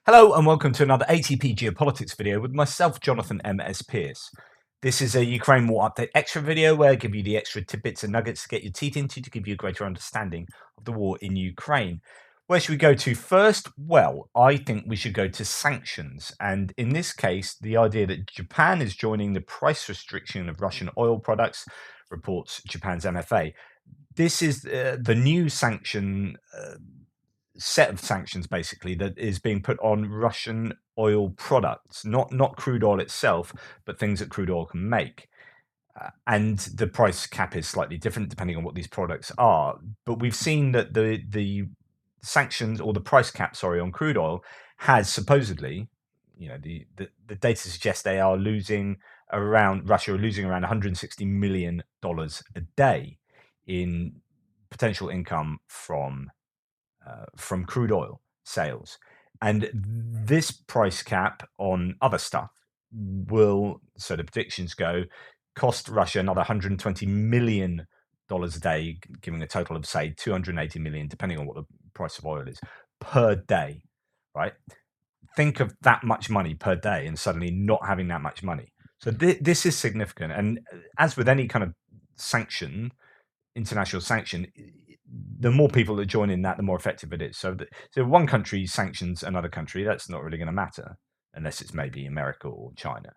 Hello and welcome to another ATP Geopolitics video with myself, Jonathan M.S. Pearce. This is a Ukraine War Update Extra video where I give you the extra tidbits and nuggets to get your teeth into to give you a greater understanding of the war in Ukraine. Where should we go to first? Well, I think we should go to sanctions. And in this case, the idea that Japan is joining the price restriction of Russian oil products, reports Japan's MFA. This is the new sanction set of sanctions basically that is being put on Russian oil products, not crude oil itself, but things that crude oil can make. And the price cap is slightly different depending on what these products are. But we've seen that the sanctions or the price cap, sorry, on crude oil has supposedly, the data suggests they are losing Russia are losing around $160 million a day in potential income from crude oil sales. And this price cap on other stuff will, so the predictions go, cost Russia another $120 million a day, giving a total of, say, 280 million, depending on what the price of oil is, per day, right? Think of that much money per day and suddenly not having that much money. So this is significant. And as with any kind of international sanction, the more people that join in that, the more effective it is. So one country sanctions another country, that's not really going to matter unless it's maybe America or China.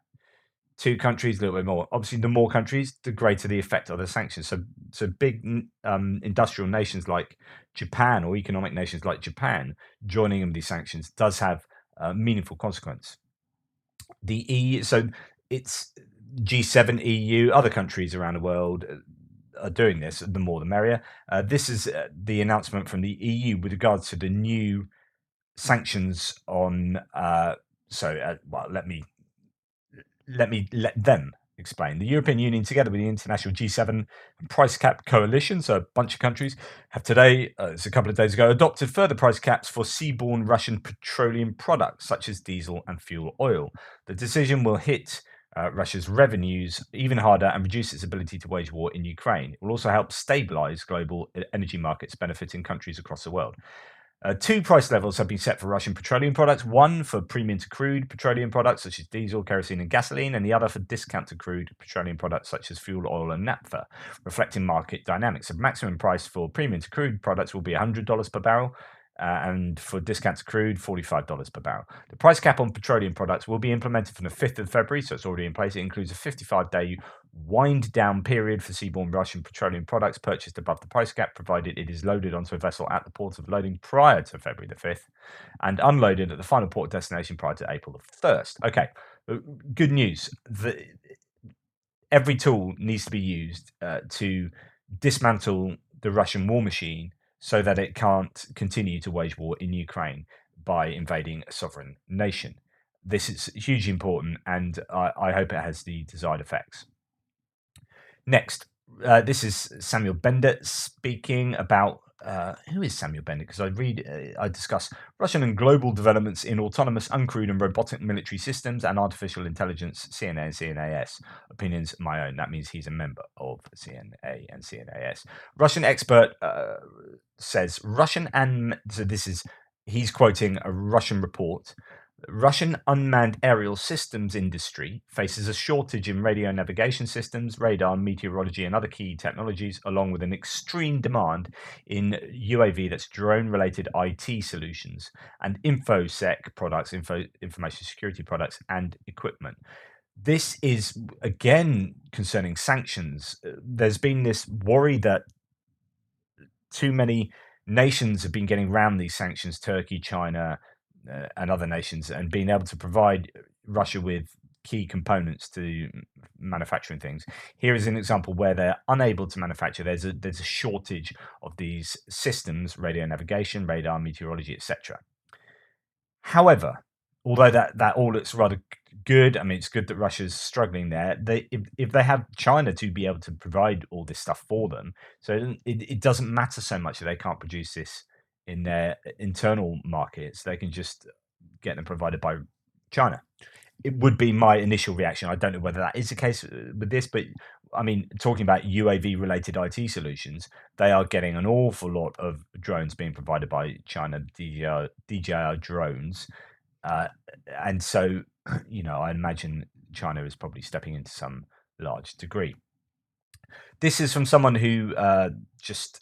Two countries, a little bit more. Obviously, the more countries, the greater the effect of the sanctions. So big industrial nations like Japan or economic nations like Japan joining in these sanctions does have a meaningful consequence. The EU, so it's G7, EU, other countries around the world are doing this. The more the merrier. This is the announcement from the EU with regards to the new sanctions on. Well, let them explain. The European Union, together with the international G7 and price cap coalition, so a bunch of countries, have today, it's a couple of days ago, adopted further price caps for seaborne Russian petroleum products such as diesel and fuel oil. The decision will hit Russia's revenues even harder and reduce its ability to wage war in Ukraine. It will also help stabilize global energy markets, benefiting countries across the world. Two price levels have been set for Russian petroleum products, one for premium to crude petroleum products such as diesel, kerosene, and gasoline, and the other for discount to crude petroleum products such as fuel oil and naphtha, reflecting market dynamics. The maximum price for premium to crude products will be $100 per barrel, and for discount to crude, $45 per barrel. The price cap on petroleum products will be implemented from the 5th of February, so it's already in place. It includes a 55-day wind-down period for seaborne Russian petroleum products purchased above the price cap, provided it is loaded onto a vessel at the port of loading prior to February the 5th and unloaded at the final port destination prior to April the 1st. Okay, good news. Every tool needs to be used to dismantle the Russian war machine so that it can't continue to wage war in Ukraine by invading a sovereign nation. This is hugely important, and I hope it has the desired effects. Next, this is Samuel Bender speaking about who is Samuel Bender? Because I discuss Russian and global developments in autonomous, uncrewed, and robotic military systems and artificial intelligence, CNA and CNAS. Opinions my own. That means he's a member of CNA and CNAS. Russian expert says he's quoting a Russian report. Russian unmanned aerial systems industry faces a shortage in radio navigation systems, radar, meteorology, and other key technologies, along with an extreme demand in UAV, that's drone-related IT solutions, and InfoSec products, information security products, and equipment. This is, again, concerning sanctions. There's been this worry that too many nations have been getting around these sanctions, Turkey, China, and other nations, and being able to provide Russia with key components to manufacturing things. Here is an example where they're unable to manufacture. There's a shortage of these systems: radio navigation, radar, meteorology, etc. However, although that all looks rather good, I mean, it's good that Russia's struggling there. If they have China to be able to provide all this stuff for them, so it doesn't matter so much that they can't produce this in their internal markets. They can just get them provided by China. It would be my initial reaction. I don't know whether that is the case with this, but I mean, talking about UAV related IT solutions, they are getting an awful lot of drones being provided by China, DJI drones, And so, I imagine China is probably stepping into some large degree. This is from someone who just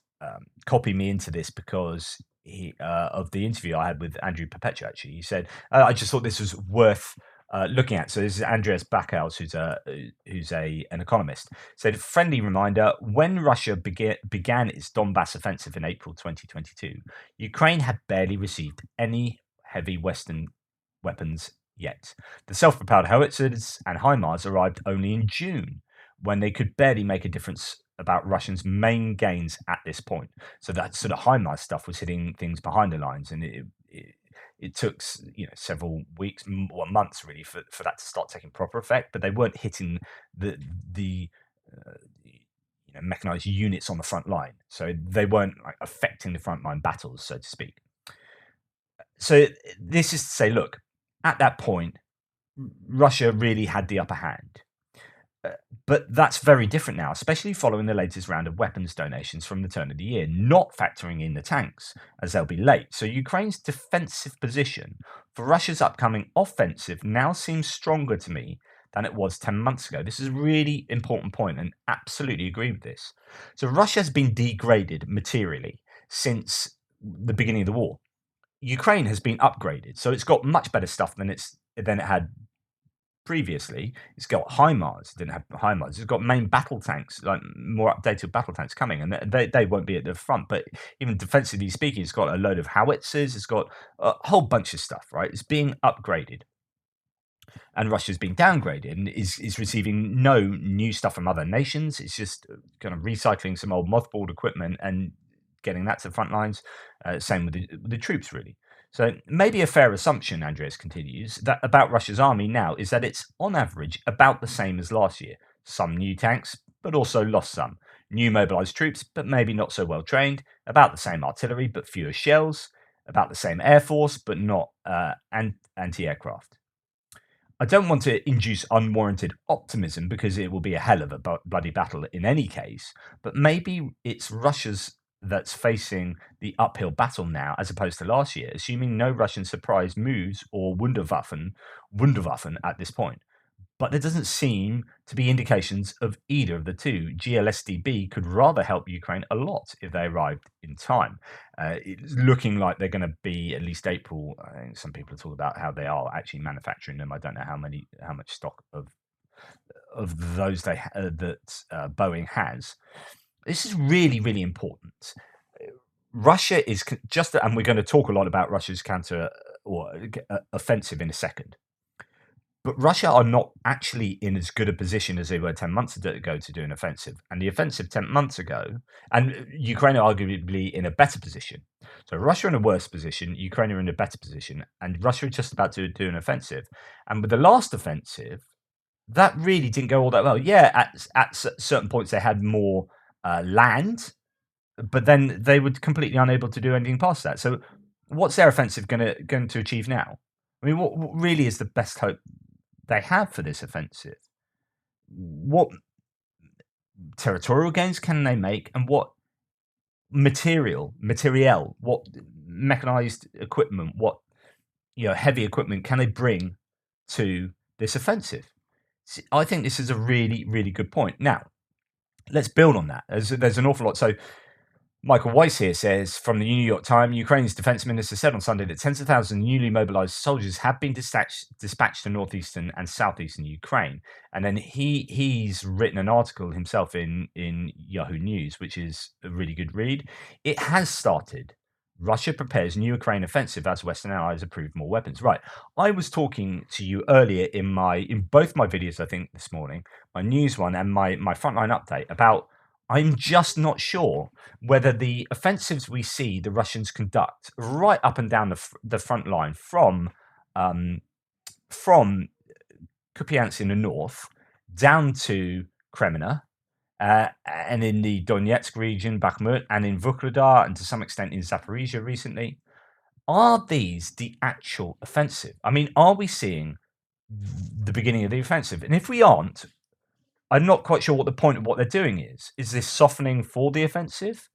copied me into this because of the interview I had with Andrew Perpetua. Actually, he said I just thought this was worth looking at. So this is Andreas Backhaus, who's an economist. Said friendly reminder: when Russia began its Donbass offensive in April 2022, Ukraine had barely received any heavy Western weapons yet. The self-propelled howitzers and HIMARS arrived only in June, when they could barely make a difference about Russians' main gains at this point. So that sort of HIMARS stuff was hitting things behind the lines, and it took several weeks or months really for that to start taking proper effect. But they weren't hitting the mechanized units on the front line, so they weren't like affecting the frontline battles, so to speak. So this is to say, look, at that point, Russia really had the upper hand. But that's very different now, especially following the latest round of weapons donations from the turn of the year, not factoring in the tanks, as they'll be late. So Ukraine's defensive position for Russia's upcoming offensive now seems stronger to me than it was 10 months ago. This is a really important point, and absolutely agree with this. So Russia has been degraded materially since the beginning of the war. Ukraine has been upgraded, so it's got much better stuff than it had previously. It's got HIMARS, it didn't have HIMARS. It's got main battle tanks, like more updated battle tanks coming, and they won't be at the front. But even defensively speaking, it's got a load of howitzers. It's got a whole bunch of stuff, right? It's being upgraded. And Russia's being downgraded and is receiving no new stuff from other nations. It's just kind of recycling some old mothballed equipment and getting that to the front lines. Same with the troops, really. So maybe a fair assumption, Andreas continues, that about Russia's army now is that it's on average about the same as last year. Some new tanks, but also lost some. New mobilized troops, but maybe not so well trained. About the same artillery, but fewer shells. About the same air force, but not anti-aircraft. I don't want to induce unwarranted optimism because it will be a hell of a bloody battle in any case, but maybe it's Russia's that's facing the uphill battle now as opposed to last year, assuming no Russian surprise moves or Wunderwaffen at this point. But there doesn't seem to be indications of either of the two. GLSDB could rather help Ukraine a lot if they arrived in time. It's looking like they're going to be at least April. I think some people talk about how they are actually manufacturing them. I don't know how much stock of those that Boeing has. This is really, really important. Russia is just, and we're going to talk a lot about Russia's counter or offensive in a second. But Russia are not actually in as good a position as they were 10 months ago to do an offensive. And the offensive 10 months ago, and Ukraine are arguably in a better position. So Russia in a worse position, Ukraine are in a better position, and Russia are just about to do an offensive. And with the last offensive, that really didn't go all that well. Yeah, at certain points they had more land, but then they were completely unable to do anything past that. So what's their offensive going to achieve now? I mean, what really is the best hope they have for this offensive? What territorial gains can they make, and what material, what mechanized equipment, what heavy equipment can they bring to this offensive? I think this is a really, really good point. Now, let's build on that. There's an awful lot. So Michael Weiss here says from the New York Times, Ukraine's defense minister said on Sunday that tens of thousands of newly mobilized soldiers have been dispatched to northeastern and southeastern Ukraine. And then he's written an article himself in Yahoo News, which is a really good read. It has started. Russia prepares new Ukraine offensive as Western allies approve more weapons. Right. I was talking to you earlier in both my videos, I think this morning, my news one and my frontline update about I'm just not sure whether the offensives we see the Russians conduct right up and down the front line from Kupiansk in the north down to Kremina, and in the Donetsk region, Bakhmut, and in Vuhledar, and to some extent in Zaporizhia recently, are these the actual offensive? I mean, are we seeing the beginning of the offensive? And if we aren't, I'm not quite sure what the point of what they're doing is. Is this softening for the offensive?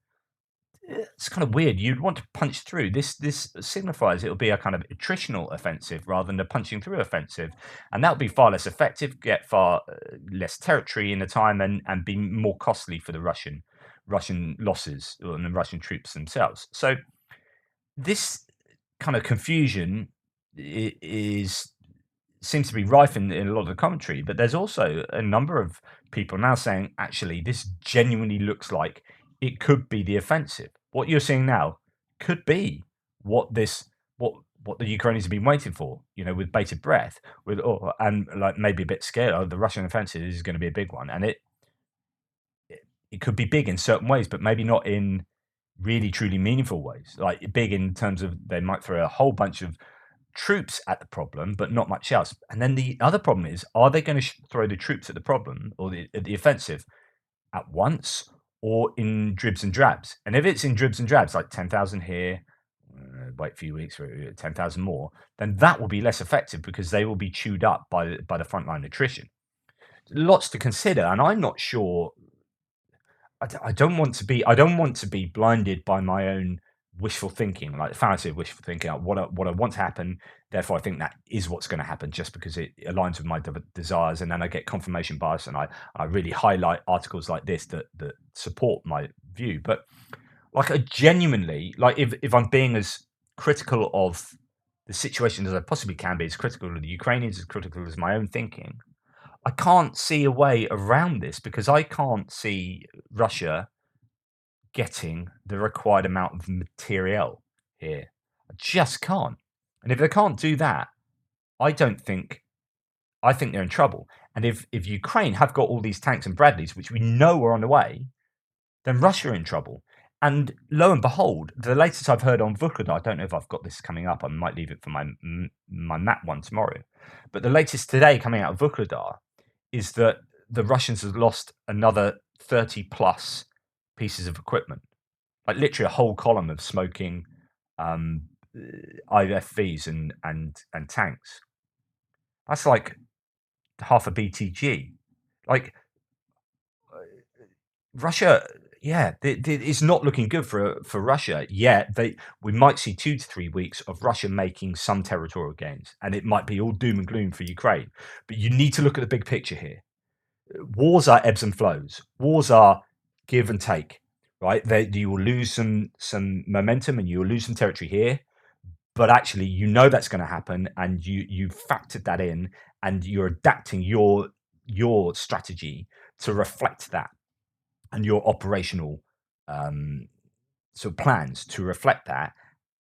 it's kind of weird. You'd want to punch through. This signifies it'll be a kind of attritional offensive rather than a punching through offensive, and that would be far less effective, get far less territory in the time, and be more costly for the Russian losses and the Russian troops themselves. So this kind of confusion is seems to be rife in a lot of the commentary, but there's also a number of people now saying, actually, this genuinely looks like it could be the offensive. What you're seeing now could be what this what the Ukrainians have been waiting for, with bated breath, and like maybe a bit scared. Oh, the Russian offensive is going to be a big one, and it could be big in certain ways, but maybe not in really truly meaningful ways. Like big in terms of they might throw a whole bunch of troops at the problem, but not much else. And then the other problem is, are they going to throw the troops at the problem or at the offensive at once or in dribs and drabs? And if it's in dribs and drabs, like 10,000 here, wait a few weeks for 10,000 more, then that will be less effective because they will be chewed up by the frontline attrition. Lots to consider, and I'm not sure. I don't want to be. I don't want to be blinded by my own wishful thinking, like the fallacy of wishful thinking. What I want to happen, therefore I think that is what's going to happen, just because it aligns with my desires, and then I get confirmation bias, and I really highlight articles like this that support my view. But like, I genuinely, like, if I'm being as critical of the situation as I possibly can be, as critical of the Ukrainians, as critical as my own thinking, I can't see a way around this, because I can't see Russia getting the required amount of materiel here. I just can't. And if they can't do that, I don't think I think they're in trouble. And if Ukraine have got all these tanks and Bradleys, which we know are on the way, then Russia are in trouble. And lo and behold, the latest I've heard on Vukovar, I don't know if I've got this coming up. I might leave it for my map one tomorrow. But the latest today coming out of Vukovar is that the Russians have lost another 30 plus pieces of equipment, like literally a whole column of smoking um, IFVs and tanks. That's like half a BTG. Like, Russia, yeah, it's not looking good for Russia yet. We might see 2 to 3 weeks of Russia making some territorial gains, and it might be all doom and gloom for Ukraine. But you need to look at the big picture here. Wars are ebbs and flows. Wars are give and take, right? You will lose some momentum and you will lose some territory here, but actually, that's going to happen, and you factored that in, and you're adapting your strategy to reflect that, and your operational sort of plans to reflect that,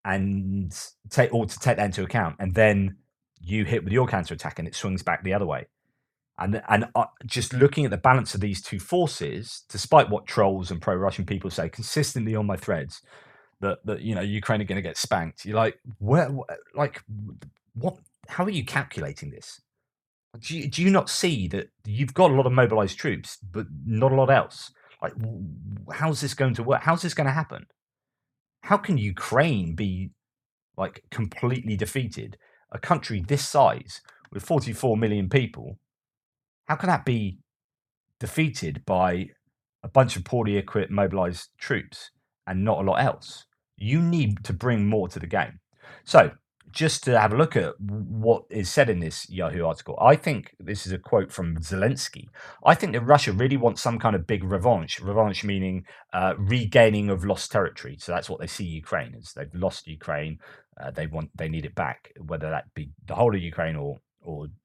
and to take that into account, and then you hit with your counter attack, and it swings back the other way. And just looking at the balance of these two forces, despite what trolls and pro-Russian people say consistently on my threads, that Ukraine are going to get spanked. You're like, what? How are you calculating this? Do you not see that you've got a lot of mobilized troops, but not a lot else? Like, how's this going to work? How's this going to happen? How can Ukraine be like completely defeated? A country this size with 44 million people, how can that be defeated by a bunch of poorly equipped, mobilized troops and not a lot else? You need to bring more to the game. So, just to have a look at what is said in this Yahoo article, I think this is a quote from Zelensky. I think that Russia really wants some kind of big revanche. Revanche meaning regaining of lost territory. So that's what they see Ukraine as. They've lost Ukraine. They need it back, whether that be the whole of Ukraine or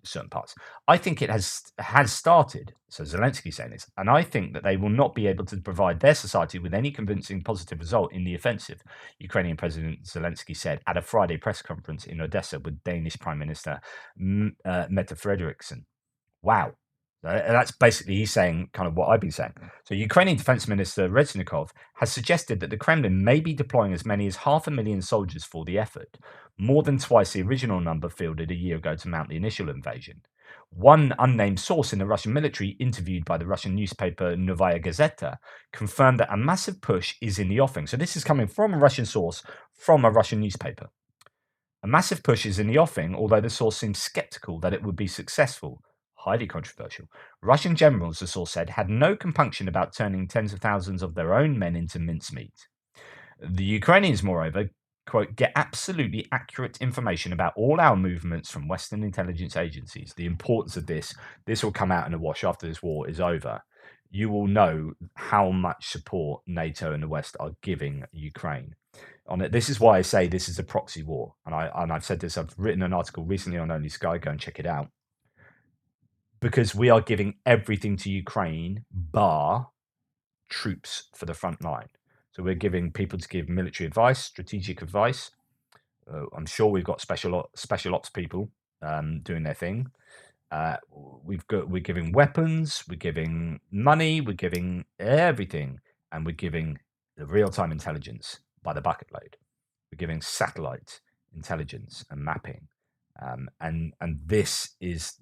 certain parts. I think it has started. So Zelensky's saying this, and I think that they will not be able to provide their society with any convincing positive result in the offensive. Ukrainian President Zelensky said at a Friday press conference in Odessa with Danish Prime Minister Mette Frederiksen. Wow. That's basically, he's saying kind of what I've been saying. So Ukrainian Defense Minister Reznikov has suggested that the Kremlin may be deploying as many as 500,000 soldiers for the effort, more than twice the original number fielded a year ago to mount the initial invasion. One unnamed source in the Russian military, interviewed by the Russian newspaper Novaya Gazeta, confirmed that a massive push is in the offing. So this is coming from a Russian source, from a Russian newspaper. A massive push is in the offing, although the source seems skeptical that it would be successful. Highly controversial. Russian generals, the source said, had no compunction about turning tens of thousands of their own men into mincemeat. The Ukrainians, moreover, quote, get absolutely accurate information about all our movements from Western intelligence agencies. The importance of this will come out in a wash after this war is over. You will know how much support NATO and the West are giving Ukraine on it. This is why I say this is a proxy war. And I've said this, I've written an article recently on Only Sky, go and check it out. Because we are giving everything to Ukraine bar troops for the front line. So we're giving people to give military advice, strategic advice. I'm sure we've got special ops people doing their thing. We're giving weapons, we're giving money, we're giving everything, and we're giving the real-time intelligence by the bucket load. We're giving satellite intelligence and mapping, and this is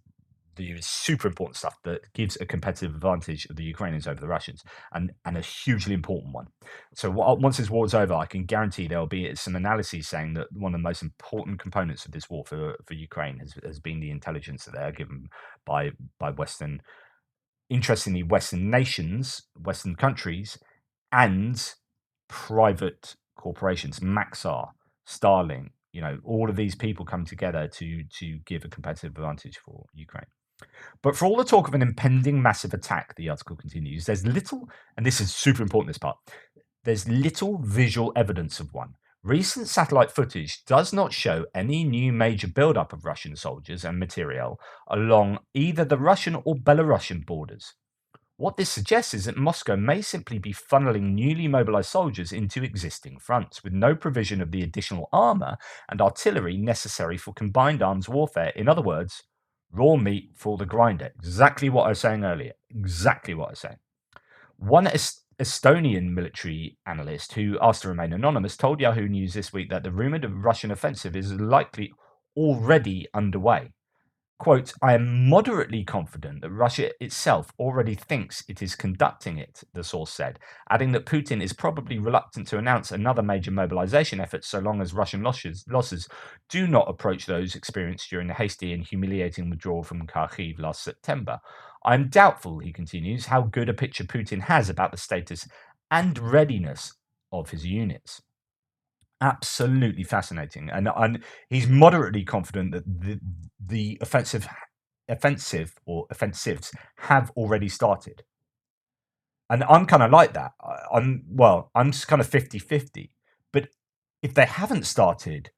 the super important stuff that gives a competitive advantage of the Ukrainians over the Russians, and a hugely important one. So once this war is over, I can guarantee there will be some analyses saying that one of the most important components of this war for Ukraine has been the intelligence that they are given by Western, interestingly, Western nations, Western countries, and private corporations, Maxar, Starlink. All of these people come together to give a competitive advantage for Ukraine. But for all the talk of an impending massive attack, the article continues, there's little, and this is super important, this part, there's little visual evidence of one. Recent satellite footage does not show any new major buildup of Russian soldiers and materiel along either the Russian or Belarusian borders. What this suggests is that Moscow may simply be funneling newly mobilized soldiers into existing fronts, with no provision of the additional armor and artillery necessary for combined arms warfare. In other words, raw meat for the grinder. Exactly what I was saying earlier. Exactly what I was saying. One Estonian military analyst who asked to remain anonymous told Yahoo News this week that the rumored Russian offensive is likely already underway. Quote, I am moderately confident that Russia itself already thinks it is conducting it, the source said, adding that Putin is probably reluctant to announce another major mobilization effort so long as Russian losses do not approach those experienced during the hasty and humiliating withdrawal from Kharkiv last September. I am doubtful, he continues, how good a picture Putin has about the status and readiness of his units. Absolutely fascinating, and he's moderately confident that the offensive or offensives have already started, and I'm kind of like that. I'm just kind of 50-50. But if they haven't started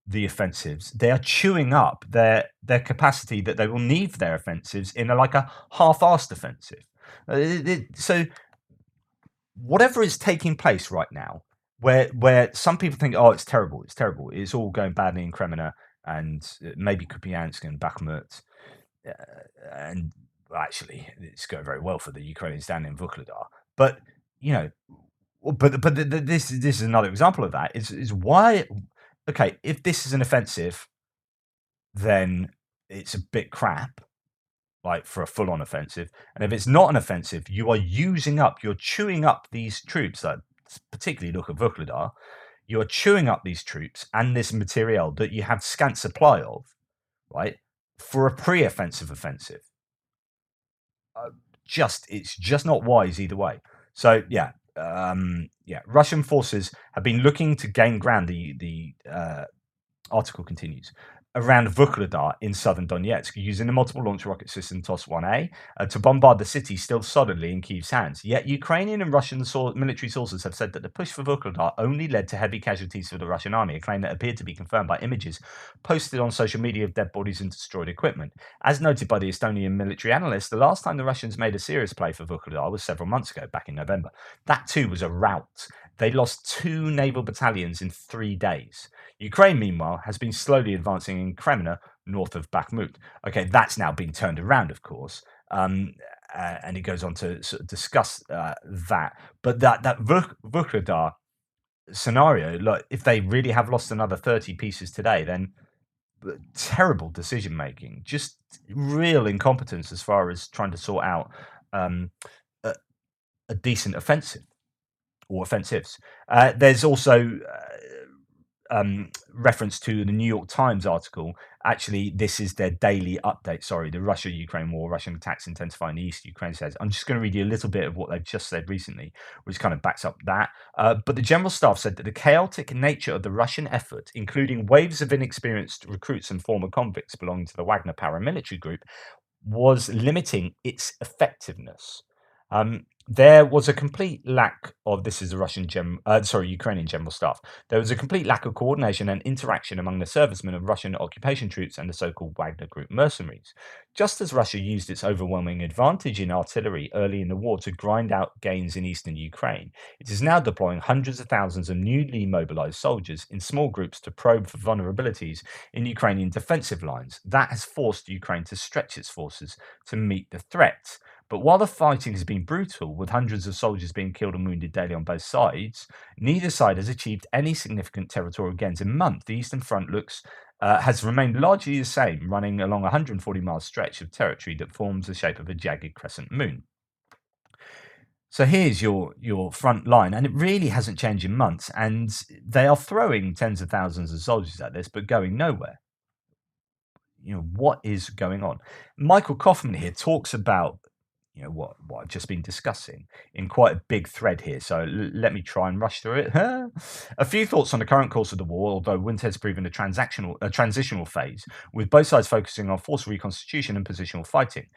the offensives, they are chewing up their capacity that they will need for their offensives in a half-assed offensive. So whatever is taking place right now, where some people think, oh, it's terrible, it's all going badly in Kremlin and maybe Kupiansk and Bakhmut, and actually it's going very well for the Ukrainians down in Vuhledar. But this is another example of that. Is why, okay, if this is an offensive, then it's a bit crap, like for a full-on offensive. And if it's not an offensive, you're chewing up these troops, that particularly look at Vuhledar, you're chewing up these troops and this material that you have scant supply of, right, for a pre-offensive offensive. It's just not wise either way. So Russian forces have been looking to gain ground. The article continues, around Vuhledar in southern Donetsk, using the multiple launch rocket system TOS-1A to bombard the city still solidly in Kyiv's hands. Yet Ukrainian and Russian military sources have said that the push for Vuhledar only led to heavy casualties for the Russian army, a claim that appeared to be confirmed by images posted on social media of dead bodies and destroyed equipment. As noted by the Estonian military analyst, the last time the Russians made a serious play for Vuhledar was several months ago, back in November. That too was a rout. They lost 2 naval battalions in 3 days. Ukraine, meanwhile, has been slowly advancing in Kremlin, north of Bakhmut. Okay, that's now been turned around, of course, and he goes on to sort of discuss that. But that Vuhledar scenario, look, if they really have lost another 30 pieces today, then terrible decision making, just real incompetence as far as trying to sort out a decent offensive or offensives. There's also reference to the New York Times article. Actually, this is their daily update. Sorry, the Russia-Ukraine war, Russian attacks intensify in the east, Ukraine says. I'm just going to read you a little bit of what they've just said recently, which kind of backs up that. But the General Staff said that the chaotic nature of the Russian effort, including waves of inexperienced recruits and former convicts belonging to the Wagner paramilitary group, was limiting its effectiveness. There was a complete lack of this is the Ukrainian general staff. There was a complete lack of coordination and interaction among the servicemen of Russian occupation troops and the so-called Wagner Group mercenaries. Just as Russia used its overwhelming advantage in artillery early in the war to grind out gains in eastern Ukraine, it is now deploying hundreds of thousands of newly mobilized soldiers in small groups to probe for vulnerabilities in Ukrainian defensive lines. That has forced Ukraine to stretch its forces to meet the threat. But while the fighting has been brutal, with hundreds of soldiers being killed and wounded daily on both sides, neither side has achieved any significant territorial gains in months. The Eastern Front has remained largely the same, running along a 140-mile stretch of territory that forms the shape of a jagged crescent moon. So here's your front line, and it really hasn't changed in months, and they are throwing tens of thousands of soldiers at this, but going nowhere. What is going on? Michael Kaufman here talks about what I've just been discussing in quite a big thread here. So let me try and rush through it. A few thoughts on the current course of the war, although winter has proven a transitional phase, with both sides focusing on force reconstitution and positional fighting.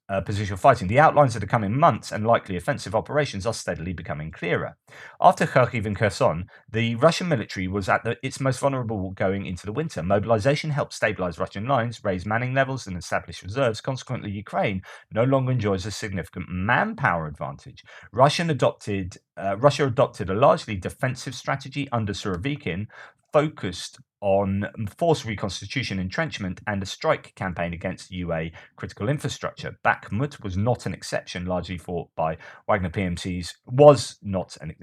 Positional fighting. The outlines of the coming months and likely offensive operations are steadily becoming clearer. After Kharkiv and Kherson, the Russian military was at its most vulnerable going into the winter. Mobilization helped stabilize Russian lines, raise manning levels, and establish reserves. Consequently, Ukraine no longer enjoys a significant manpower advantage. Russia adopted a largely defensive strategy under Surovikin, focused on force reconstitution, entrenchment, and a strike campaign against UA critical infrastructure. Bakhmut was not an exception, largely fought by Wagner PMCs, was not an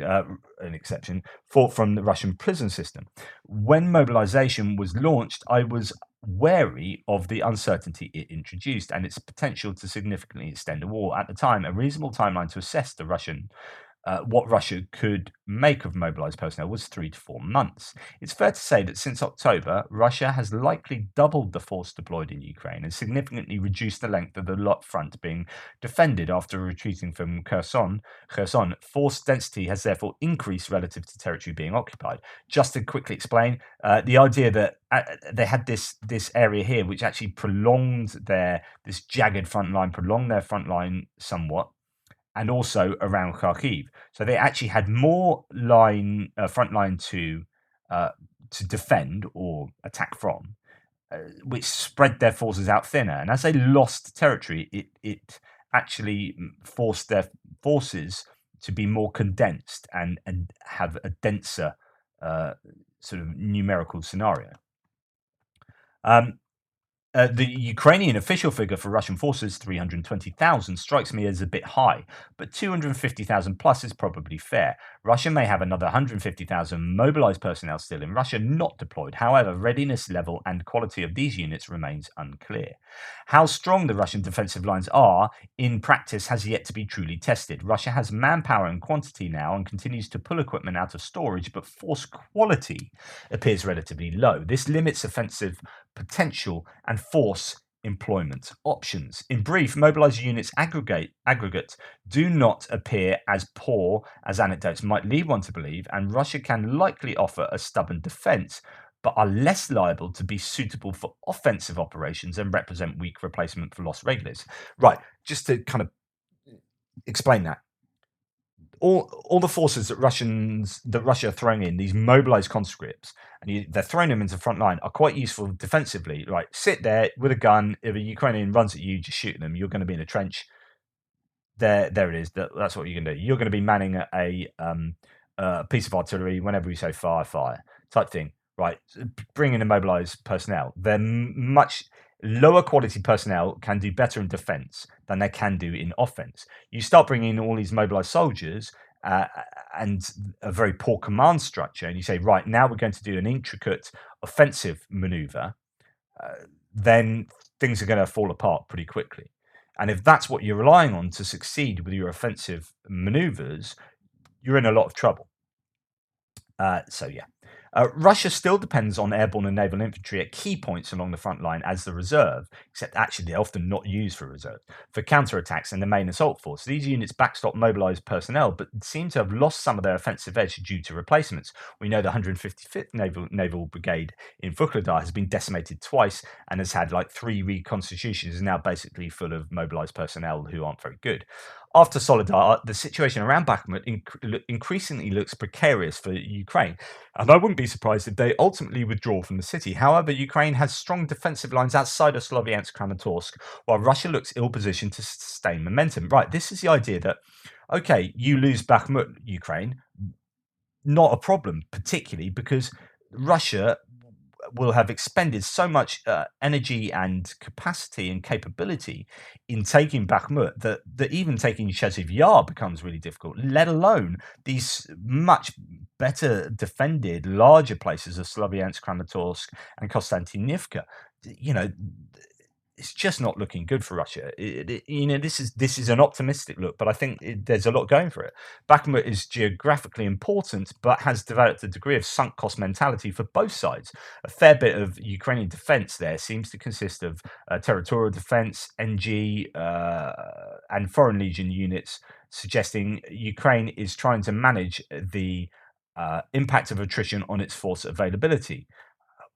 exception, fought from the Russian prison system. When mobilization was launched, I was wary of the uncertainty it introduced and its potential to significantly extend the war. At the time, a reasonable timeline to assess what Russia could make of mobilized personnel was 3 to 4 months. It's fair to say that since October, Russia has likely doubled the force deployed in Ukraine and significantly reduced the length of the front being defended after retreating from Kherson. Force density has therefore increased relative to territory being occupied. Just to quickly explain, the idea that they had this area here, which actually prolonged this jagged front line, prolonged their front line somewhat, and also around Kharkiv. So they actually had more front line to defend or attack from, which spread their forces out thinner. And as they lost territory, it actually forced their forces to be more condensed and have a denser sort of numerical scenario. The Ukrainian official figure for Russian forces, 320,000, strikes me as a bit high, but 250,000 plus is probably fair. Russia may have another 150,000 mobilized personnel still in Russia, not deployed. However, readiness level and quality of these units remains unclear. How strong the Russian defensive lines are in practice has yet to be truly tested. Russia has manpower and quantity now and continues to pull equipment out of storage, but force quality appears relatively low. This limits offensive potential and force employment options. In brief, mobilized units aggregate do not appear as poor as anecdotes might lead one to believe, and Russia can likely offer a stubborn defense, but are less liable to be suitable for offensive operations and represent weak replacement for lost regulars. Right, just to kind of explain that. All the forces that Russia are throwing in, these mobilized conscripts, and they're throwing them into the front line, are quite useful defensively. Right, sit there with a gun. If a Ukrainian runs at you, just shoot them. You're going to be in a trench. There it is. That's what you're going to do. You're going to be manning a piece of artillery whenever we say fire, fire type thing. Right, bring in the mobilized personnel. They're much lower quality personnel can do better in defense than they can do in offense. You start bringing in all these mobilized soldiers and a very poor command structure, and you say, right, now we're going to do an intricate offensive maneuver, then things are going to fall apart pretty quickly. And if that's what you're relying on to succeed with your offensive maneuvers, you're in a lot of trouble. So yeah. Russia still depends on airborne and naval infantry at key points along the front line as the reserve, except actually they're often not used for reserve, for counterattacks and the main assault force. These units backstop mobilised personnel, but seem to have lost some of their offensive edge due to replacements. We know the 155th Naval Brigade in Vuhledar has been decimated twice and has had like 3 reconstitutions, is now basically full of mobilised personnel who aren't very good. After Solidar, the situation around Bakhmut increasingly looks precarious for Ukraine, and I wouldn't be surprised if they ultimately withdraw from the city. However, Ukraine has strong defensive lines outside of Sloviansk Kramatorsk, while Russia looks ill positioned to sustain momentum. Right, this is the idea that, okay, you lose Bakhmut, Ukraine, not a problem, particularly because Russia will have expended so much energy and capacity and capability in taking Bakhmut that even taking Cheziv Yar becomes really difficult, let alone these much better defended, larger places of Sloviansk, Kramatorsk, and Konstantinivka. You know, it's just not looking good for Russia. This is an optimistic look, but I think there's a lot going for it. Bakhmut is geographically important, but has developed a degree of sunk cost mentality for both sides. A fair bit of Ukrainian defense there seems to consist of territorial defense, NG, and Foreign Legion units, suggesting Ukraine is trying to manage the impact of attrition on its force availability.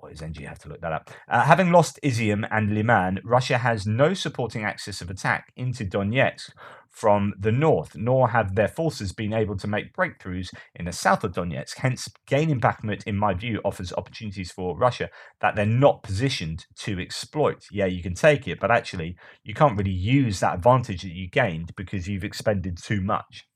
What is NG? You have to look that up. Having lost Izium and Liman, Russia has no supporting axis of attack into Donetsk from the north, nor have their forces been able to make breakthroughs in the south of Donetsk. Hence, gaining Bakhmut, in my view, offers opportunities for Russia that they're not positioned to exploit. Yeah, you can take it, but actually, you can't really use that advantage that you gained because you've expended too much.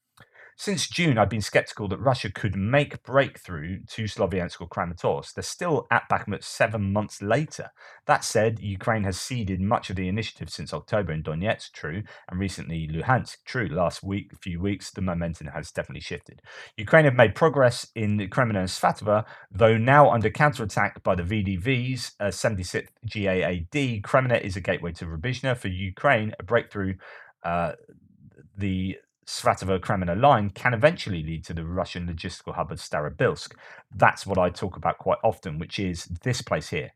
Since June, I've been skeptical that Russia could make breakthrough to Sloviansk or Kramatorsk. They're still at Bakhmut 7 months later. That said, Ukraine has ceded much of the initiative since October in Donetsk, true, and recently Luhansk, true. Last few weeks, the momentum has definitely shifted. Ukraine have made progress in Kreminna and Svatova, though now under counterattack by the VDVs, 76th GAAD. Kreminna is a gateway to Rubizhna. For Ukraine, a breakthrough the Svatova-Kreminna line can eventually lead to the Russian logistical hub of Starobilsk. That's what I talk about quite often, which is this place here.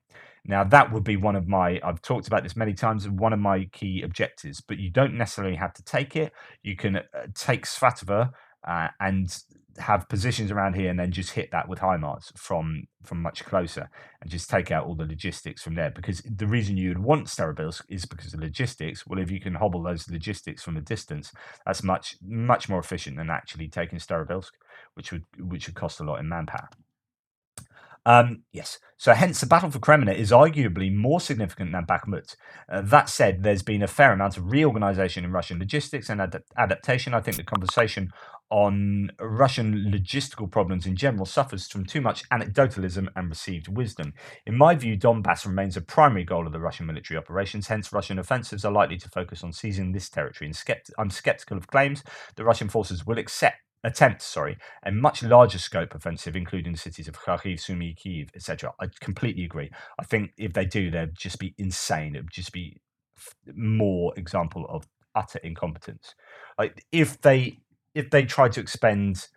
Now, that would be one of my, I've talked about this many times, one of my key objectives, but you don't necessarily have to take it. You can take Svatova and have positions around here and then just hit that with HIMARS from much closer and just take out all the logistics from there. Because the reason you would want Starobilsk is because of logistics. Well, if you can hobble those logistics from a distance, that's much more efficient than actually taking Starobilsk, which would cost a lot in manpower. Yes. So hence the battle for Kreminna is arguably more significant than Bakhmut. That said, there's been a fair amount of reorganization in Russian logistics and adaptation. I think the conversation on Russian logistical problems in general suffers from too much anecdotalism and received wisdom. In my view, Donbass remains a primary goal of the Russian military operations. Hence, Russian offensives are likely to focus on seizing this territory. And I'm skeptical of claims the Russian forces will attempt a much larger scope offensive, including the cities of Kharkiv, Sumy, Kyiv, etc. I completely agree. I think if they do, they'd just be insane. It would just be more example of utter incompetence. Like if they try to expend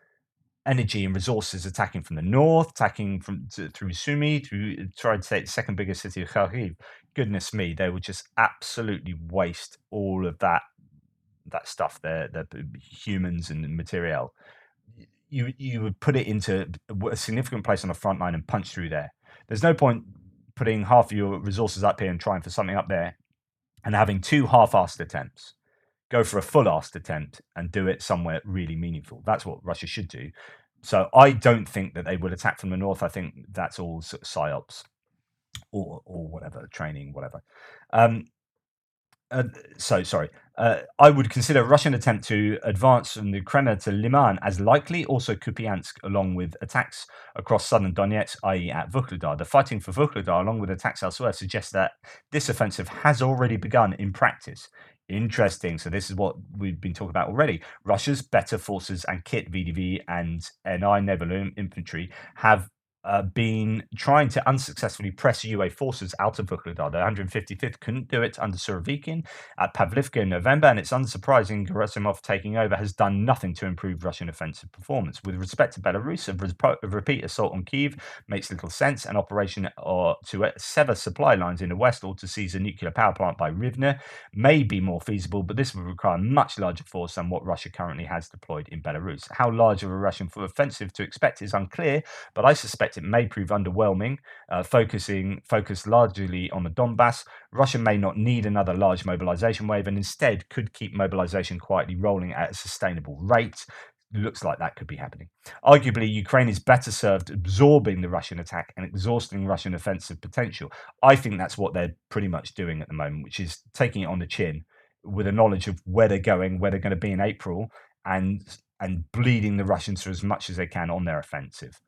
energy and resources attacking from the north, attacking through Sumy, to try to take the second biggest city of Kharkiv, goodness me, they would just absolutely waste all of that stuff, their humans and material. You would put it into a significant place on the front line and punch through there. There's no point putting half of your resources up here and trying for something up there and having two half-assed attempts. Go for a full-assed attempt and do it somewhere really meaningful. That's what Russia should do. So I don't think that they would attack from the north. I think that's all sort of psyops or whatever, training, whatever. I would consider a Russian attempt to advance from the Kreminna to Liman as likely, also Kupiansk, along with attacks across southern Donetsk, i.e. at Vuhledar. The fighting for Vuhledar, along with attacks elsewhere, suggests that this offensive has already begun in practice. Interesting. So this is what we've been talking about already. Russia's better forces and kit, VDV and NI naval infantry, have been trying to unsuccessfully press UA forces out of Vuhledar. The 155th couldn't do it under Surovikin at Pavlivka in November, and it's unsurprising Gerasimov taking over has done nothing to improve Russian offensive performance. With respect to Belarus, a repeat assault on Kyiv makes little sense. An operation to sever supply lines in the west or to seize a nuclear power plant by Rivne may be more feasible, but this would require a much larger force than what Russia currently has deployed in Belarus. How large of a Russian offensive to expect is unclear, but I suspect it may prove underwhelming, focused largely on the Donbass. Russia may not need another large mobilization wave and instead could keep mobilization quietly rolling at a sustainable rate. Looks like that could be happening. Arguably, Ukraine is better served absorbing the Russian attack and exhausting Russian offensive potential. I think that's what they're pretty much doing at the moment, which is taking it on the chin with a knowledge of where they're going, where they're going to be in April, and bleeding the Russians for as much as they can on their offensive.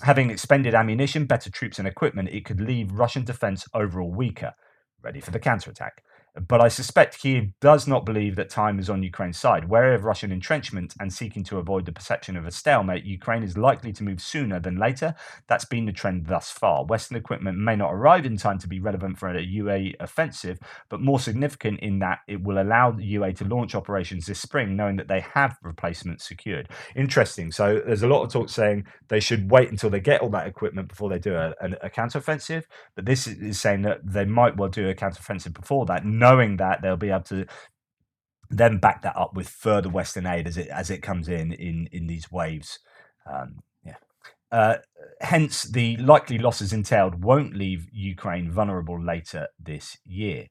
Having expended ammunition, better troops, and equipment, it could leave Russian defense overall weaker, ready for the counterattack. But I suspect Kyiv does not believe that time is on Ukraine's side. Wary of Russian entrenchment and seeking to avoid the perception of a stalemate, Ukraine is likely to move sooner than later. That's been the trend thus far. Western equipment may not arrive in time to be relevant for a UA offensive, but more significant in that it will allow the UA to launch operations this spring, knowing that they have replacements secured. Interesting. So there's a lot of talk saying they should wait until they get all that equipment before they do a counteroffensive. But this is saying that they might well do a counteroffensive before that, knowing that they'll be able to then back that up with further Western aid as it comes in these waves. Hence, the likely losses entailed won't leave Ukraine vulnerable later this year.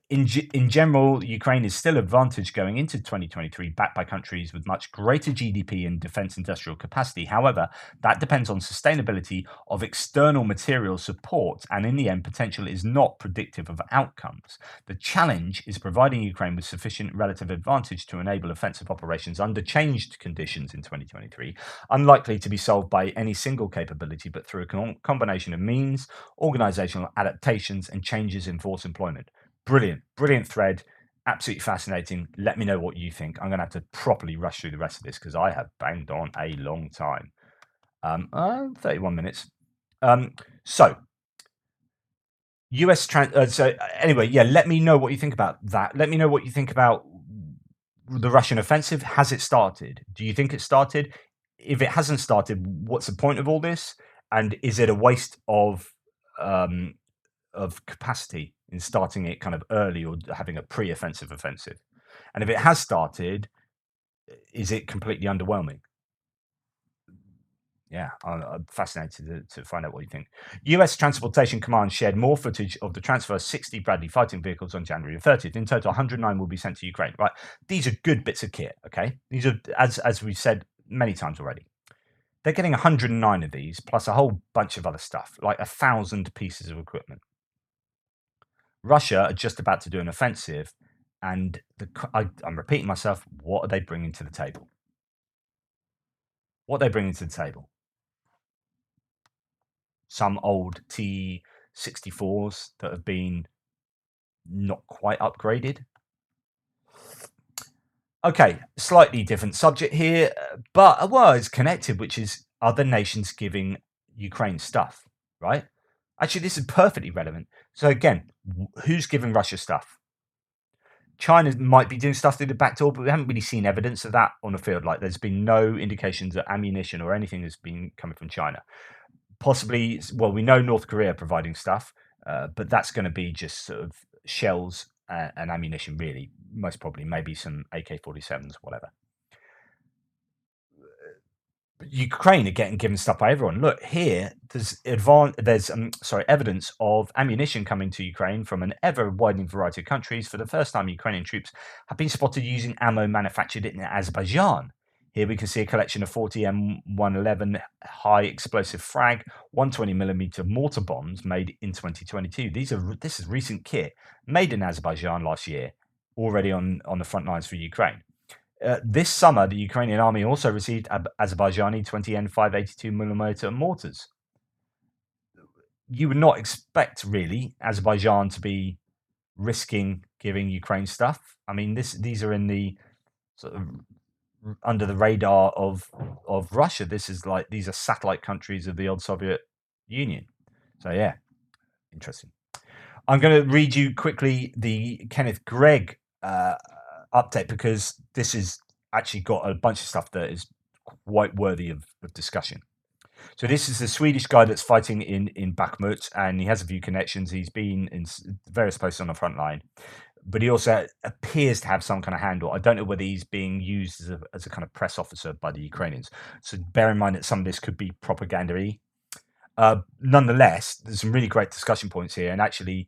In general, Ukraine is still advantaged going into 2023, backed by countries with much greater GDP and defense industrial capacity. However, that depends on sustainability of external material support, and in the end, potential is not predictive of outcomes. The challenge is providing Ukraine with sufficient relative advantage to enable offensive operations under changed conditions in 2023, unlikely to be solved by any single capability, but through a combination of means, organizational adaptations, and changes in force employment. Brilliant thread. Absolutely fascinating. Let me know what you think. I'm going to have to properly rush through the rest of this because I have banged on a long time. 31 minutes. So anyway, let me know what you think about that. Let me know what you think about the Russian offensive. Has it started? Do you think it started? If it hasn't started, what's the point of all this? And is it a waste of capacity in starting it kind of early or having a pre-offensive offensive? And if it has started, is it completely underwhelming? Yeah, I'm fascinated to find out what you think. US Transportation Command shared more footage of the transfer of 60 Bradley fighting vehicles on January 30th. In total, 109 will be sent to Ukraine. Right, these are good bits of kit, okay? These are, as we've said many times already, they're getting 109 of these, plus a whole bunch of other stuff, like 1,000 pieces of equipment. Russia are just about to do an offensive, and I'm repeating myself, what are they bringing to the table? What are they bringing to the table? Some old T-64s that have been not quite upgraded. Okay, slightly different subject here, but it's connected, which is other nations giving Ukraine stuff, right? Actually, this is perfectly relevant. So again, who's giving Russia stuff? China might be doing stuff through the back door, but we haven't really seen evidence of that on the field. Like, there's been no indications that ammunition or anything has been coming from China. Possibly, well, we know North Korea providing stuff, but that's going to be just sort of shells and ammunition, really. Most probably, maybe some AK-47s, whatever. Ukraine are getting given stuff by everyone. Look here, there's evidence of ammunition coming to Ukraine from an ever-widening variety of countries. For the first time, Ukrainian troops have been spotted using ammo manufactured in Azerbaijan. Here we can see a collection of 40 M111 high explosive frag 120mm mortar bombs made in 2022. This is recent kit made in Azerbaijan last year, already on the front lines for Ukraine. This summer, the Ukrainian army also received Azerbaijani 20N 582mm mortars. You would not expect, really, Azerbaijan to be risking giving Ukraine stuff. I mean, these are in the sort of under the radar of Russia. This is like these are satellite countries of the old Soviet Union. So yeah, interesting. I'm going to read you quickly the Kenneth Gregg update because this has actually got a bunch of stuff that is quite worthy of discussion. So this is the Swedish guy that's fighting in Bakhmut, and he has a few connections. He's been in various places on the front line, but he also appears to have some kind of handle. I don't know whether he's being used as a kind of press officer by the Ukrainians. So bear in mind that some of this could be propaganda-y. Nonetheless, there's some really great discussion points here, and actually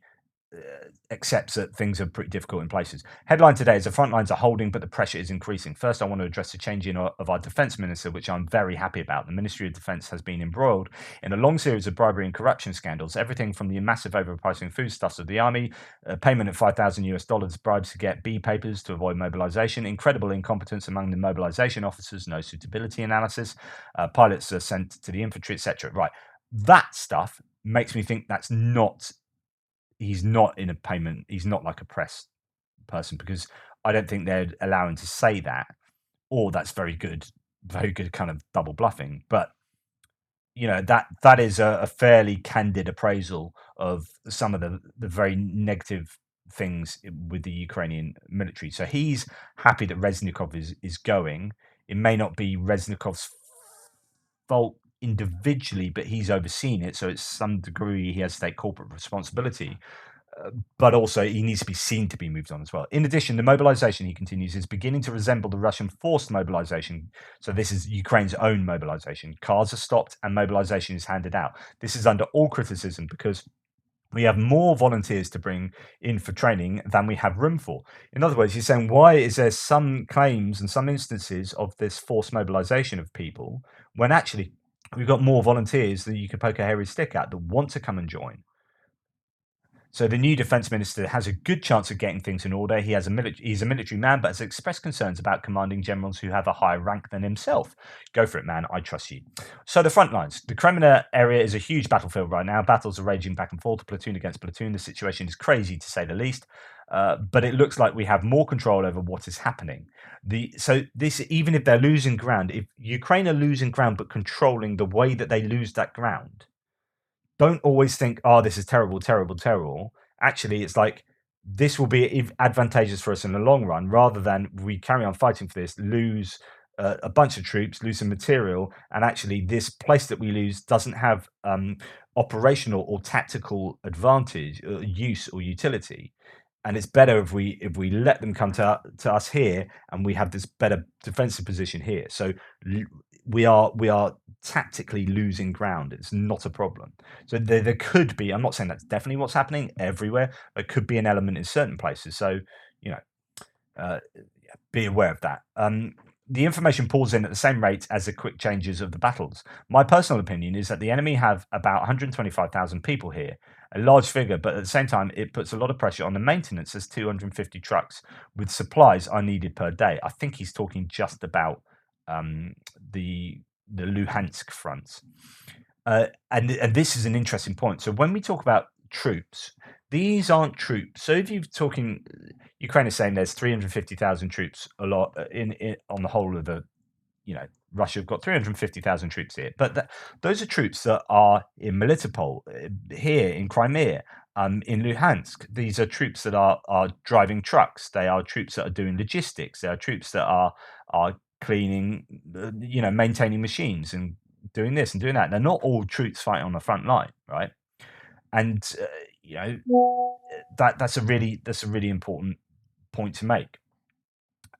accepts that things are pretty difficult in places. Headline today is the front lines are holding, but the pressure is increasing. First, I want to address the change in of our defense minister, which I'm very happy about. The Ministry of Defense has been embroiled in a long series of bribery and corruption scandals, everything from the massive overpricing foodstuffs of the army, payment of $5,000 bribes to get B papers to avoid mobilization, incredible incompetence among the mobilization officers, no suitability analysis, pilots are sent to the infantry, etc. Right. That stuff makes me think that's not he's not in a payment. He's not like a press person because I don't think they'd allow him to say that. Or that's very good kind of double bluffing. But that is a fairly candid appraisal of some of the very negative things with the Ukrainian military. So he's happy that Reznikov is going. It may not be Reznikov's fault individually, but he's overseen it. So it's some degree he has to take corporate responsibility. But also he needs to be seen to be moved on as well. In addition, the mobilization, he continues, is beginning to resemble the Russian forced mobilization. So this is Ukraine's own mobilization. Cars are stopped and mobilization is handed out. This is under all criticism because we have more volunteers to bring in for training than we have room for. In other words, he's saying, why is there some claims and some instances of this forced mobilization of people when actually we've got more volunteers that you could poke a hairy stick at that want to come and join? So the new defense minister has a good chance of getting things in order. He's a military man, but has expressed concerns about commanding generals who have a higher rank than himself. Go for it, man. I trust you. So the front lines. The Kremlin area is a huge battlefield right now. Battles are raging back and forth, platoon against platoon. The situation is crazy, to say the least. But it looks like we have more control over what is happening. Even if they're losing ground, if Ukraine are losing ground but controlling the way that they lose that ground, don't always think, oh, this is terrible, terrible, terrible. Actually, it's like this will be advantageous for us in the long run rather than we carry on fighting for this, lose a bunch of troops, lose some material. And actually, this place that we lose doesn't have operational or tactical advantage, use or utility. And it's better if we let them come to us here and we have this better defensive position here. So we are tactically losing ground. It's not a problem. So there could be, I'm not saying that's definitely what's happening everywhere. There could be an element in certain places. So, be aware of that. The information pours in at the same rate as the quick changes of the battles. My personal opinion is that the enemy have about 125,000 people here, a large figure, but at the same time, it puts a lot of pressure on the maintenance as 250 trucks with supplies are needed per day. I think he's talking just about the Luhansk front. And this is an interesting point. So when we talk about troops, these aren't troops. So if you're talking, Ukraine is saying there's 350,000 troops, a lot in on the whole of the, Russia have got 350,000 troops here, but those are troops that are in Melitopol, here in Crimea, in Luhansk. These are troops that are driving trucks. They are troops that are doing logistics. They are troops that are cleaning, maintaining machines and doing this and doing that. They're not all troops fighting on the front line, right? And that's a really important point to make.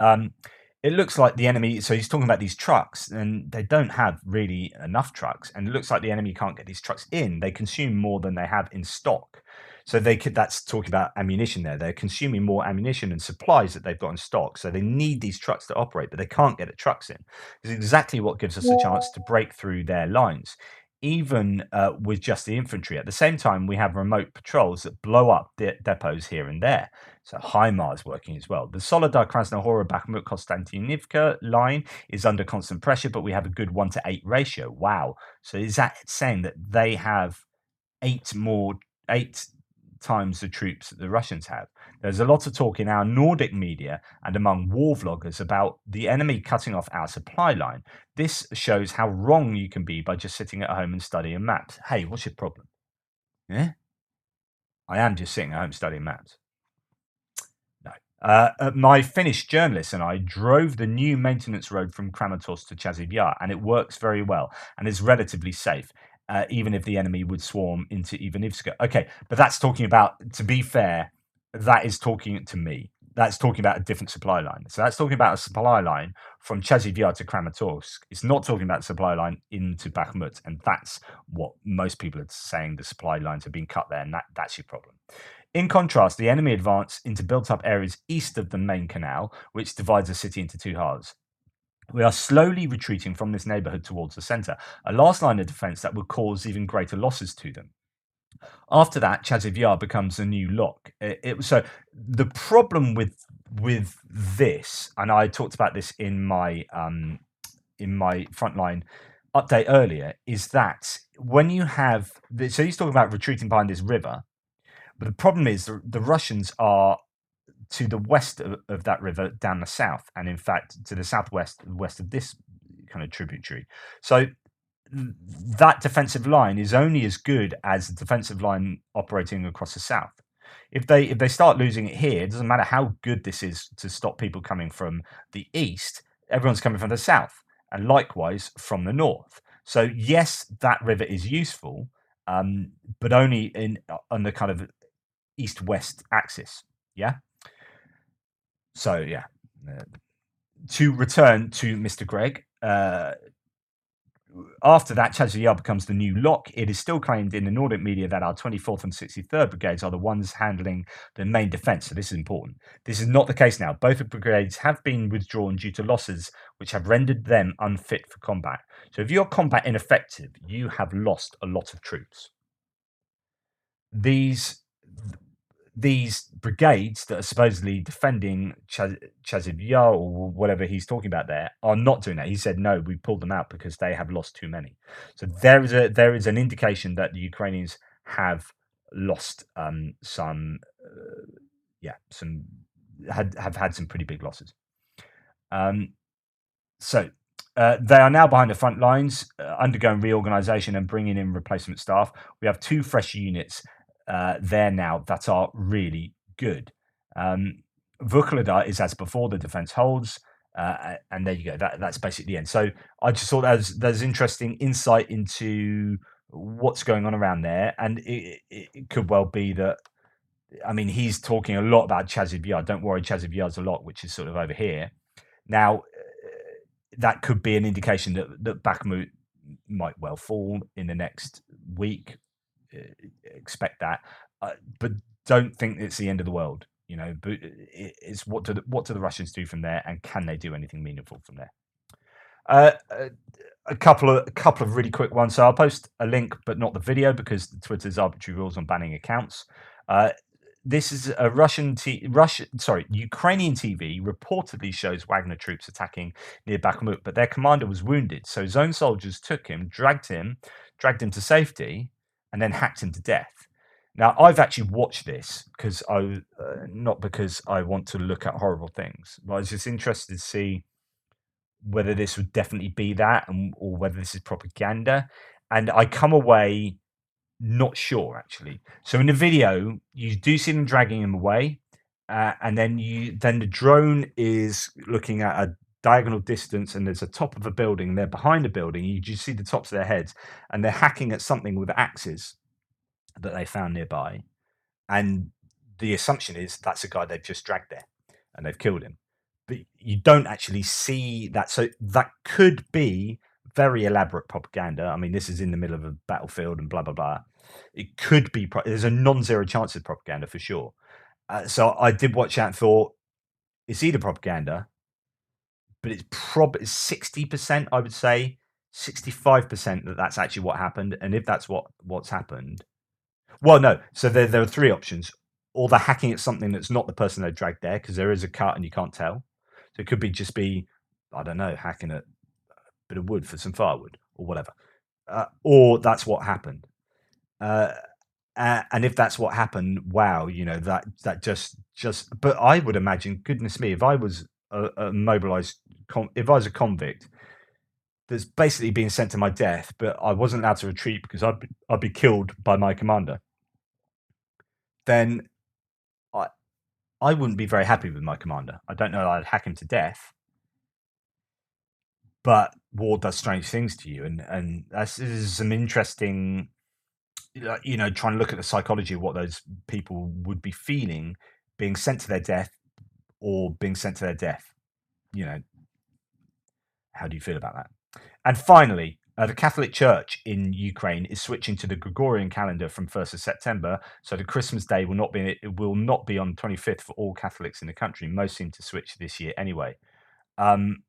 It looks like the enemy. So he's talking about these trucks, and they don't have really enough trucks, and it looks like the enemy can't get these trucks in. They consume more than they have in stock. So that's talking about ammunition there. They're consuming more ammunition and supplies that they've got in stock. So they need these trucks to operate, but they can't get the trucks in. It's exactly what gives us a chance to break through their lines, even with just the infantry. At the same time, we have remote patrols that blow up depots here and there. So HIMARS is working as well. The Solidar, Krasnohora, Bakhmut, Konstantinivka line is under constant pressure, but we have a good 1-to-8 ratio. Wow. So is that saying that they have 8 times the troops that the Russians have. There's a lot of talk in our Nordic media and among war vloggers about the enemy cutting off our supply line. This shows how wrong you can be by just sitting at home and studying maps. Hey, what's your problem? Yeah, I am just sitting at home studying maps. No. My Finnish journalist and I drove the new maintenance road from Kramatorsk to Chasiv Yar, and it works very well and is relatively safe, even if the enemy would swarm into Ivanivska. Okay, but that's talking about, to be fair, that is talking to me. That's talking about a different supply line. So that's talking about a supply line from Chasiv Yar to Kramatorsk. It's not talking about the supply line into Bakhmut, and that's what most people are saying. The supply lines have been cut there, and that's your problem. In contrast, the enemy advanced into built-up areas east of the main canal, which divides the city into two halves. We are slowly retreating from this neighbourhood towards the centre, a last line of defence that would cause even greater losses to them. After that, Chasiv Yar becomes a new lock. So the problem with this, and I talked about this in my frontline update earlier, is that when you have so he's talking about retreating behind this river. But the problem is the Russians are to the west of that river down the south, and in fact to the southwest, west of this kind of tributary. So that defensive line is only as good as the defensive line operating across the south. If they start losing it here, it doesn't matter how good this is to stop people coming from the east. Everyone's coming from the south, and likewise from the north. So yes, that river is useful, but only on the kind of east-west axis. Yeah. So yeah. To return to Mr. Gregg, after that, Chasiv Yar becomes the new lock. It is still claimed in the Nordic media that our 24th and 63rd brigades are the ones handling the main defence. So this is important. This is not the case now. Both brigades have been withdrawn due to losses which have rendered them unfit for combat. So if you're combat ineffective, you have lost a lot of troops. These brigades that are supposedly defending Chasiv Yar or whatever he's talking about there are not doing that. He said, no, we pulled them out because they have lost too many. So there is an indication that the Ukrainians have lost some have had some pretty big losses. So they are now behind the front lines, undergoing reorganisation and bringing in replacement staff. We have 2 fresh units there now that are really good. Vukovar is as before, the defense holds, and there you go. That's basically the end. So I just thought there's interesting insight into what's going on around there, and it could well be that. I mean, he's talking a lot about Chasiv Yar. Don't worry, Chasiv Yar's a lot, which is sort of over here. Now, that could be an indication that Bakhmut might well fall in the next week. Expect that, but don't think it's the end of the world. You know, but it's what do the Russians do from there, and can they do anything meaningful from there? A couple of really quick ones. So I'll post a link, but not the video, because Twitter's arbitrary rules on banning accounts. This is a Ukrainian TV reportedly shows Wagner troops attacking near Bakhmut, but their commander was wounded. So his own soldiers took him, dragged him to safety, and then hacked him to death. Now, I've actually watched this because not because I want to look at horrible things, but I was just interested to see whether this would definitely be that, or whether this is propaganda. And I come away not sure, actually. So in the video, you do see them dragging him away, and then the drone is looking at a diagonal distance, and there's a top of a building. They're behind a building. You just see the tops of their heads, and they're hacking at something with axes that they found nearby. And the assumption is that's a guy they've just dragged there, and they've killed him. But you don't actually see that. So that could be very elaborate propaganda. I mean, this is in the middle of a battlefield and blah, blah, blah. It could be, there's a non-zero chance of propaganda for sure. So I did watch that and thought, it's either propaganda, but it's probably 60%, I would say, 65% that's actually what happened. And if that's what's happened, well, no. So there are 3 options. Or they're hacking at something that's not the person they dragged there, because there is a cut and you can't tell. So it could just be, I don't know, hacking at a bit of wood for some firewood or whatever. Or that's what happened. And if that's what happened, wow, that just. But I would imagine, goodness me, if I was a mobilized, if I was a convict that's basically being sent to my death, but I wasn't allowed to retreat because I'd be killed by my commander, then I I wouldn't be very happy with my commander. I don't know that I'd hack him to death, but war does strange things to you, and this is some interesting, trying to look at the psychology of what those people would be feeling being sent to their death or being sent to their death. You know, how do you feel about that? And finally, the Catholic Church in Ukraine is switching to the Gregorian calendar from 1st of September, so the Christmas day will not be on 25th for all Catholics in the country. Most seem to switch this year anyway. Um,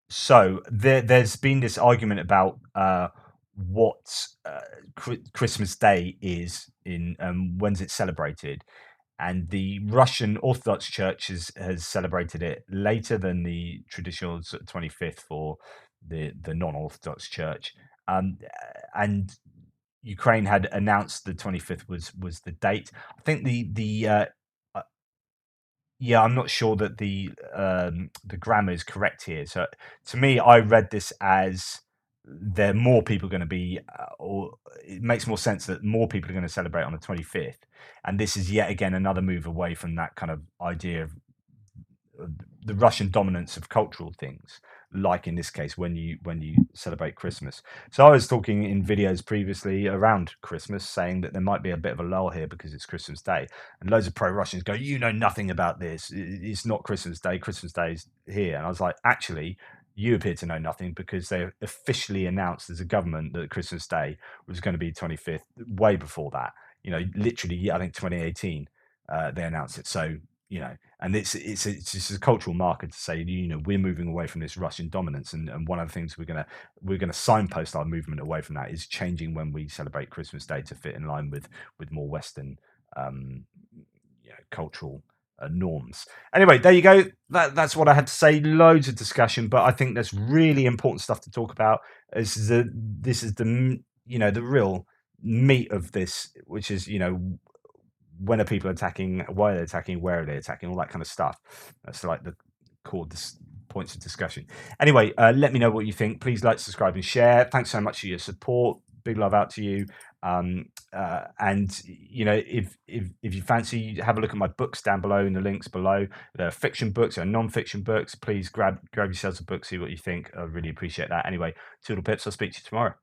so there's been this argument about what Christmas Day is in when's it celebrated, and the Russian Orthodox Church has celebrated it later than the traditional 25th for the non-Orthodox Church. And Ukraine had announced the 25th was the date. I think uh, yeah, I'm not sure that the grammar is correct here. So to me, I read this as there are more people going to be, or it makes more sense that more people are going to celebrate on the 25th, and this is yet again another move away from that kind of idea of the Russian dominance of cultural things, like in this case when you celebrate Christmas. So I was talking in videos previously around Christmas, saying that there might be a bit of a lull here because it's Christmas Day, and loads of pro-Russians go, "You know nothing about this. It's not Christmas Day. Christmas Day is here." And I was like, actually. You appear to know nothing because they officially announced as a government that Christmas Day was going to be 25th way before that. Literally, I think 2018 they announced it. So and it's just a cultural marker to say we're moving away from this Russian dominance, and one of the things we're gonna signpost our movement away from that is changing when we celebrate Christmas Day to fit in line with more Western um, cultural norms. Anyway, there you go. That's what I had to say. Loads of discussion, but I think that's really important stuff to talk about. This is the real meat of this, which is when are people attacking, why are they attacking, where are they attacking, all that kind of stuff. That's like the core points of discussion. Anyway, let me know what you think. Please like, subscribe, and share. Thanks so much for your support. Big love out to you. And if you fancy, have a look at my books down below in the links below. There are fiction books and non-fiction books. Please grab yourselves a book, see what you think. I really appreciate that. Anyway, toodle pips. I'll speak to you tomorrow.